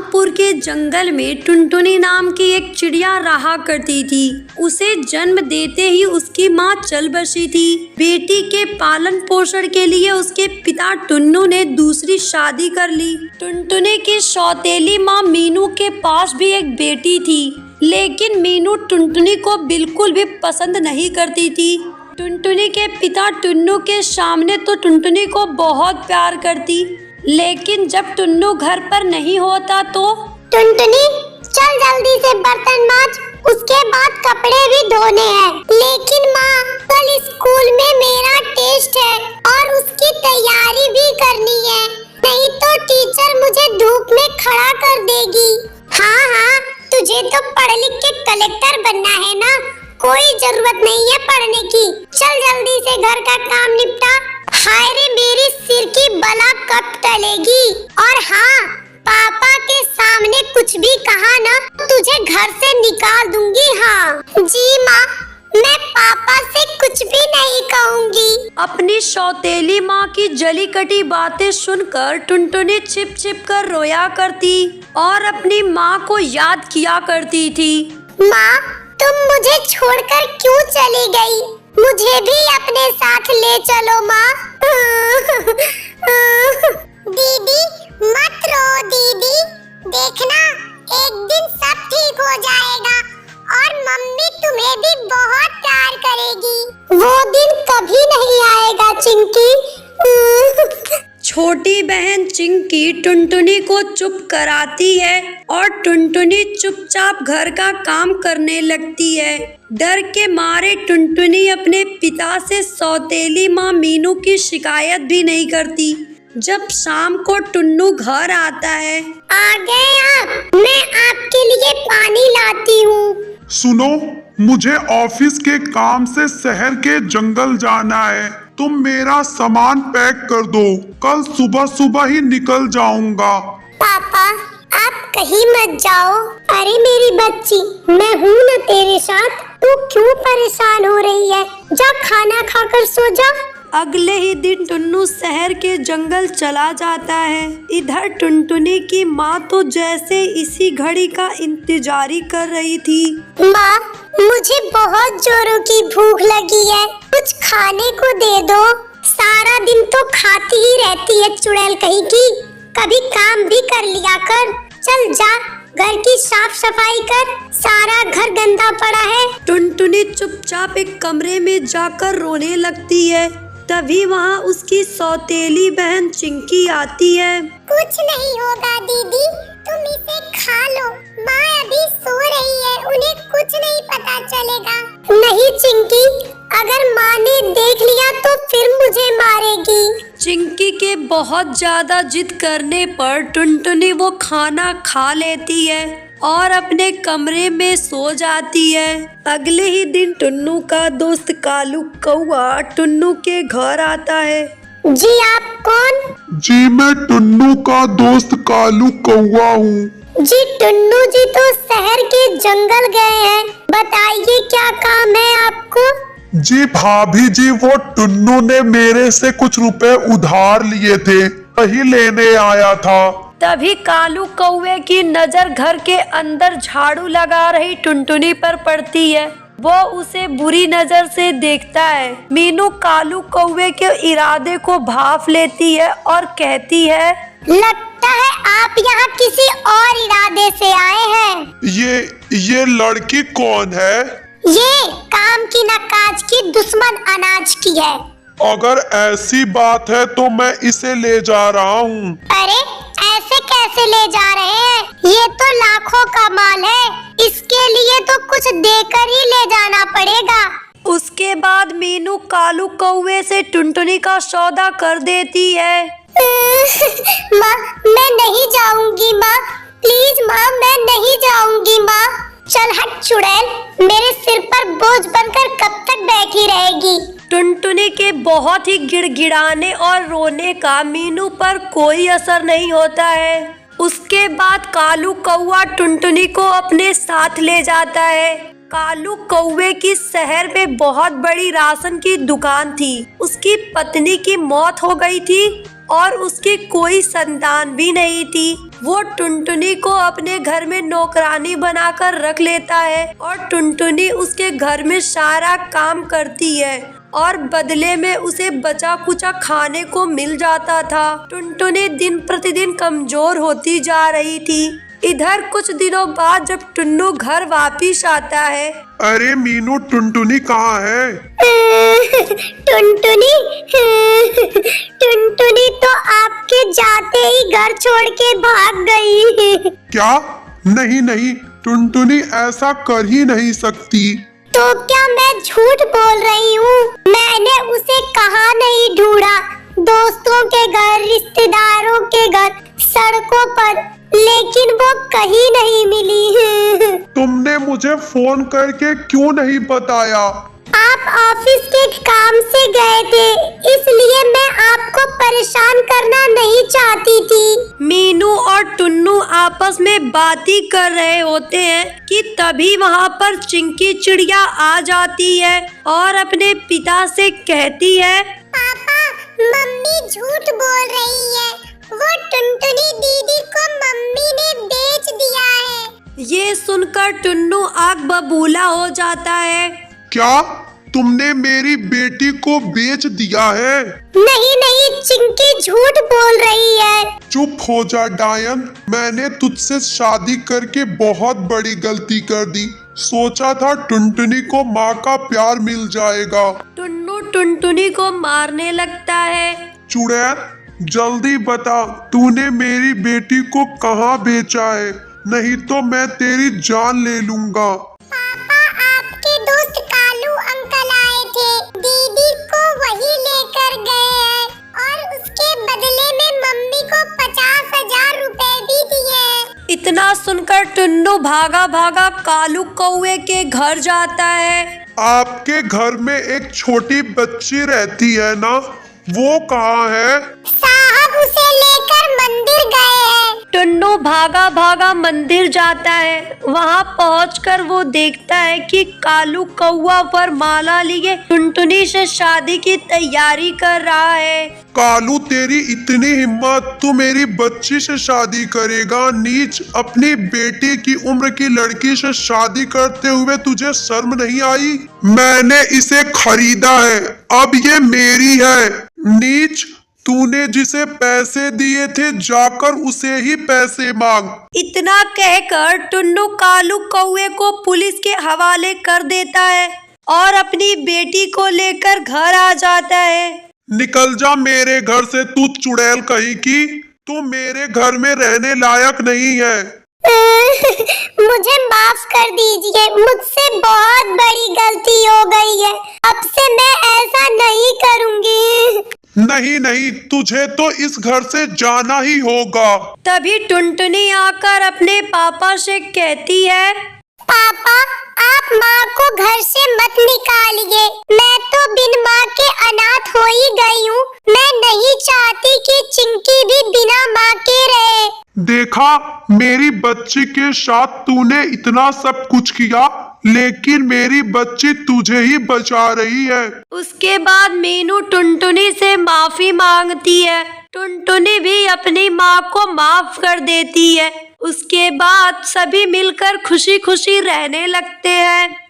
रामपुर के जंगल में टुनटुनी नाम की एक चिड़िया रहा करती थी। उसे जन्म देते ही उसकी माँ चल बसी थी। बेटी के पालन पोषण के लिए उसके पिता टुन्नू ने दूसरी शादी कर ली। टुनटुनी की सौतेली माँ मीनू के पास भी एक बेटी थी, लेकिन मीनू टुनटुनी को बिल्कुल भी पसंद नहीं करती थी। टुनटुनी के पिता टुन्नू के सामने तो टुनटुनी को बहुत प्यार करती, लेकिन जब टुन्नू घर पर नहीं होता तो टुनटुनी चल जल्दी से बर्तन मांज, उसके बाद कपड़े भी धोने हैं। लेकिन माँ कल स्कूल में मेरा टेस्ट है और उसकी तैयारी भी करनी है, नहीं तो टीचर मुझे धूप में खड़ा कर देगी। हाँ हाँ, तुझे तो पढ़ लिख के कलेक्टर बनना है ना, कोई जरूरत नहीं है पढ़ने की। चल जल्दी से घर का काम निपटा। हाय रे मेरी सिर की बला कब टलेगी। और हाँ, पापा के सामने कुछ भी कहा ना, तुझे घर से निकाल दूंगी। हाँ जी माँ, मैं पापा से कुछ भी नहीं कहूँगी। अपनी सौतेली माँ की जली कटी बातें सुनकर टुनटुनी छिप छिप कर रोया करती और अपनी माँ को याद किया करती थी। माँ, तुम मुझे छोड़कर क्यों चली गई? मुझे भी अपने साथ ले चलो माँ। दीदी मत रो दीदी, देखना एक दिन सब ठीक हो जाएगा और मम्मी तुम्हें भी बहुत प्यार करेगी। वो दिन कभी नहीं आएगा चिंकी। छोटी बहन चिंकी टुनटुनी को चुप कराती है और टुनटुनी चुपचाप घर का काम करने लगती है। डर के मारे टुनटुनी अपने पिता से सौतेली माँ मीनू की शिकायत भी नहीं करती। जब शाम को टुन्नू घर आता है। आ गए आप, मैं आपके लिए पानी लाती हूँ। सुनो, मुझे ऑफिस के काम से शहर के जंगल जाना है। तुम मेरा सामान पैक कर दो, कल सुबह सुबह ही निकल जाऊंगा। पापा आप कहीं मत जाओ। अरे मेरी बच्ची, मैं हूँ ना तेरे साथ, तू क्यों परेशान हो रही है? जा खाना खाकर सो जा। अगले ही दिन टुन्नू शहर के जंगल चला जाता है। इधर टुनटुनी की माँ तो जैसे इसी घड़ी का इंतजारी कर रही थी। माँ, मुझे बहुत जोरों की भूख लगी है, कुछ खाने को दे दो। सारा दिन तो खाती ही रहती है चुड़ैल कहीं की, कभी काम भी कर लिया कर। चल जा, घर की साफ सफाई कर, सारा घर गंदा पड़ा है। टुनटुनी चुपचाप एक कमरे में जाकर रोने लगती है। तभी वहाँ उसकी सौतेली बहन चिंकी आती है। कुछ नहीं होगा दीदी, तुम इसे खा लो। माँ अभी सो रही है, उन्हें कुछ नहीं पता चलेगा। नहीं चिंकी, अगर माँ ने देख लिया तो फिर मुझे मारेगी। चिंकी के बहुत ज्यादा जिद करने पर टुनटुनी वो खाना खा लेती है और अपने कमरे में सो जाती है। अगले ही दिन टुन्नू का दोस्त कालू कौआ टुन्नू के घर आता है। जी आप कौन? जी मैं टुन्नू का दोस्त कालू कौआ हूँ। जी टुन्नू जी तो शहर के जंगल गए हैं, बताइए क्या काम है आपको? जी भाभी जी, वो टुन्नू ने मेरे से कुछ रुपए उधार लिए थे, वही लेने आया था। तभी कालू कौवे की नजर घर के अंदर झाड़ू लगा रही टुनटुनी पर पड़ती है। वो उसे बुरी नजर से देखता है। मीनू कालू कौवे के इरादे को भांप लेती है और कहती है, लगता है आप यहाँ किसी और इरादे से आए हैं। ये लड़की कौन है? ये काम की न काज की दुश्मन अनाज की है। अगर ऐसी बात है तो मैं इसे ले जा रहा हूँ। अरे ऐसे कैसे ले जा रहे हैं? ये तो लाखों का माल है, इसके लिए तो कुछ देकर ही ले जाना पड़ेगा। उसके बाद मीनू कालू कौवे से टुनटुनी का सौदा कर देती है। माँ मैं नहीं जाऊंगी माँ, प्लीज माँ मैं नहीं जाऊंगी माँ। चल हट चुड़ैल, मेरे सिर पर बोझ बनकर कब तक बैठी रहेगी। टुनटुनी के बहुत ही गिड़गिड़ाने और रोने का मीनू पर कोई असर नहीं होता है। उसके बाद कालू कौवा टुनटुनी को अपने साथ ले जाता है। कालू कौवे की शहर में बहुत बड़ी राशन की दुकान थी। उसकी पत्नी की मौत हो गई थी और उसकी कोई संतान भी नहीं थी। वो टुनटुनी को अपने घर में नौकरानी बनाकर रख लेता है और टुनटुनी उसके घर में सारा काम करती है और बदले में उसे बचा कुचा खाने को मिल जाता था। टुनटुनी दिन प्रतिदिन कमजोर होती जा रही थी। इधर कुछ दिनों बाद जब टुन्नू घर वापिस आता है। अरे मीनू, टुनटुनी कहाँ है? टुनटुनी टुनटुनी तो आपके जाते ही घर छोड़ के भाग गई। क्या? नहीं नहीं, टुनटुनी ऐसा कर ही नहीं सकती। तो क्या मैं झूठ बोल रही हूँ? मैंने उसे कहाँ नहीं ढूंढा, दोस्तों के घर, रिश्तेदारों के घर, सड़कों पर, लेकिन वो कहीं नहीं मिली। तुमने मुझे फोन करके क्यों नहीं बताया? आप ऑफिस के काम से गए थे, इसलिए मैं आपको परेशान करना नहीं चाहती थी। मीनू और टुन्नू आपस में बात ही कर रहे होते हैं कि तभी वहाँ पर चिंकी चिड़िया आ जाती है और अपने पिता से कहती है, पापा, मम्मी झूठ बोल रही है, वो टुनटुनी दीदी को मम्मी ने बेच दिया है। ये सुनकर टुन्नू आग बबूला हो जाता है। क्या तुमने मेरी बेटी को बेच दिया है? नहीं नहीं, चिंकी झूठ बोल रही है। चुप हो जा डायन, मैंने तुझसे शादी करके बहुत बड़ी गलती कर दी। सोचा था टुनटुनी को माँ का प्यार मिल जाएगा। टुन्नू टुनटुनी को मारने लगता है। चुड़ैल, जल्दी बता, तूने मेरी बेटी को कहाँ बेचा है, नहीं तो मैं तेरी जान ले लूंगा। पापा, आपके दोस्त कालू अंकल आए थे, दीदी को वही लेकर गए हैं और उसके बदले में मम्मी को 50,000 रुपए भी दिए हैं। इतना सुनकर टुन्नू भागा भागा कालू कौवे के घर जाता है। आपके घर में एक छोटी बच्ची रहती है ना, वो कहाँ है? साहब, उसे लेकर मंदिर गए हैं। टुन्नू भागा भागा मंदिर जाता है। वहाँ पहुंचकर वो देखता है कि कालू कौवा वरमाला लिए टुनटुनी से शादी की तैयारी कर रहा है। कालू, तेरी इतनी हिम्मत, तू मेरी बच्ची से शादी करेगा? नीच, अपनी बेटी की उम्र की लड़की से शादी करते हुए तुझे शर्म नहीं आई? मैंने इसे खरीदा है, अब ये मेरी है। नीच, तूने जिसे पैसे दिए थे जाकर उसे ही पैसे मांग। इतना कहकर टुन्नू कालू कौवे को पुलिस के हवाले कर देता है और अपनी बेटी को लेकर घर आ जाता है। निकल जा मेरे घर से, तू चुड़ैल कहीं की, तू मेरे घर में रहने लायक नहीं है। मुझे माफ कर दीजिए, मुझसे बहुत बड़ी गलती हो गई है, अब से मैं ऐसा नहीं करूँगी। नहीं नहीं, तुझे तो इस घर से जाना ही होगा। तभी टुनटुनी आकर अपने पापा से कहती है, पापा, आप माँ को घर से मत निकालिए, मैं तो बिन माँ के अनाथ हो ही गई हूँ। मैं नहीं चाहती कि चिंकी भी बिना माँ के रहे। देखा, मेरी बच्ची के साथ तूने इतना सब कुछ किया, लेकिन मेरी बच्ची तुझे ही बचा रही है। उसके बाद मीनू टुनटुनी से माफी मांगती है। टुनटुनी भी अपनी माँ को माफ कर देती है। उसके बाद सभी मिलकर खुशी खुशी रहने लगते हैं।